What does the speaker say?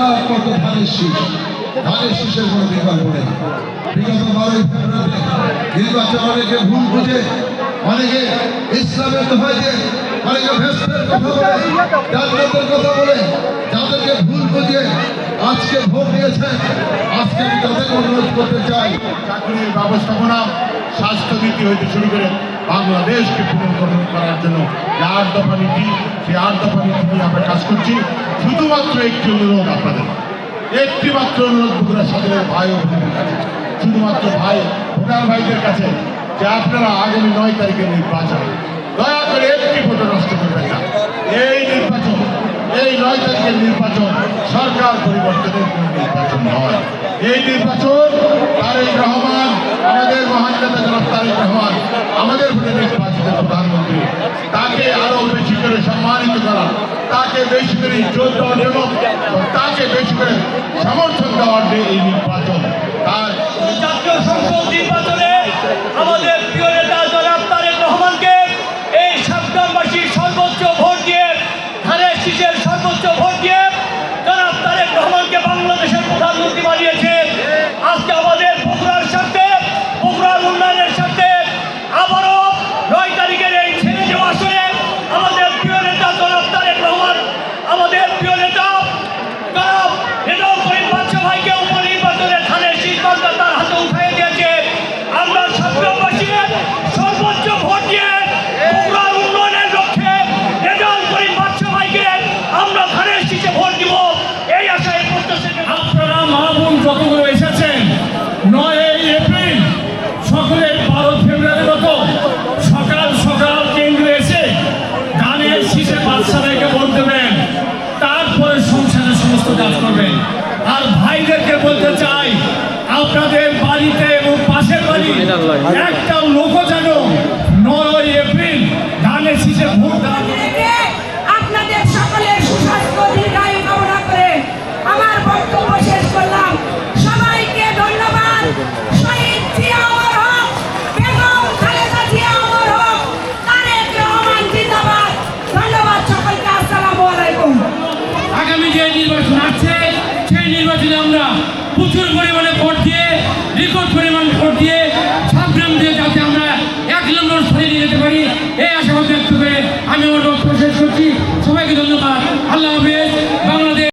হাজার কত ধানের শীষের কোনো বিকল্প নেই। বিগত 12ই ফেব্রুয়ারি নির্বাচন অনেকে ভুল বুঝে, অনেকে ইসলামের দোহাই দিয়ে, অনেকে ভেস্তের কথা বলে, জান্নাতের কথা বলে, যাদেরকে ভুল বুঝিয়ে আজকে ভোট দিয়েছেন, আজকে আমি তাদের অনুরোধ করতে চাই, চাকরির ব্যবস্থাপনা, স্বাস্থ্যনীতি হইতে শুরু করে বাংলাদেশকে পুনর্গঠন করার জন্য যে 8 দফা নীতি, সেই 8 দফা নীতি নিয়ে আমরা কাজ করছি। শুধুমাত্র একটি অনুরোধ আপনাদের, একটি মাত্র অনুরোধ বগুড়া সদরের ভাই ও বোনদের কাছে, শুধুমাত্র ভোটার ভাইদের কাছে, যে আপনারা আগামী 9 তারিখের নির্বাচন দয়া করে একটি ভোট নষ্ট করবেন না। এই নির্বাচন, এই 9 তারিখের নির্বাচন সরকার পরিবর্তনের কোন নির্বাচন নয়। এই নির্বাচন তারেক রহমান, আমাদের মহান নেতা জনাব তারেক রহমান, আমাদের ভোটে নির্বাচিত প্রধানমন্ত্রী, তাকে আরো বেশি করে সম্মানিত করা, তাকে বেশি করে ইজ্জত দেওয়ার জন্য, তাকে বেশি করে সমর্থন দেওয়ার যে এই নির্বাচন, তার জাতীয় সংসদ নির্বাচনে আমাদের প্রিয় নেতা জনাব তারেক রহমানকে এই সাতগ্রামবাসীর সর্বোচ্চ ভোট দিয়ে, ধানের শীষের সর্বোচ্চ ভোট দিয়ে জনাব তারেক রহমানকে বাংলাদেশের প্রধানমন্ত্রী বানিয়েছে। আজকে আমাদের বগুড়ার স্বার্থে, বগুড়ার উন্নয়নের স্বার্থে আবারও 9 তারিখের এই ছেড়ে দেওয়া আসনে আমাদের প্রিয় নেতা জনাব তারেক রহমান, আমাদের প্রিয় নেতা জনাব রেজাউল করিম বাদশা ভাইকে উপনির্বাচনে ধানের শীষ বাংলা তার হাতে উঠাই দিয়েছে। আমরা সাতগ্রামবাসী সর্বোচ্চ ভোট দিয়ে বগুড়ার উন্নয়নের লক্ষ্যে রেজাউল করিম বাদশা ভাইকে আমরা ধানের শীষে ভোট দিব, এই আশায় প্রত্যাশা। আপনারা মা বোন যতগুলো এসেছেন, 9 এপ্রিল সকলে 12 ফেব্রুয়ারির মতো সকাল সকাল কেন্দ্রে এসে ধানের শীষে বাচ্চাদেরকে ভোট দেবেন, তারপরে সংসারের সমস্ত কাজ করবেন। আর ভাইদেরকে বলতে চাই, আপনাদের বাড়িতে এবং পাশের বাড়ি একটা লোকও যেন 9 এপ্রিল ধানের শীষে ভোট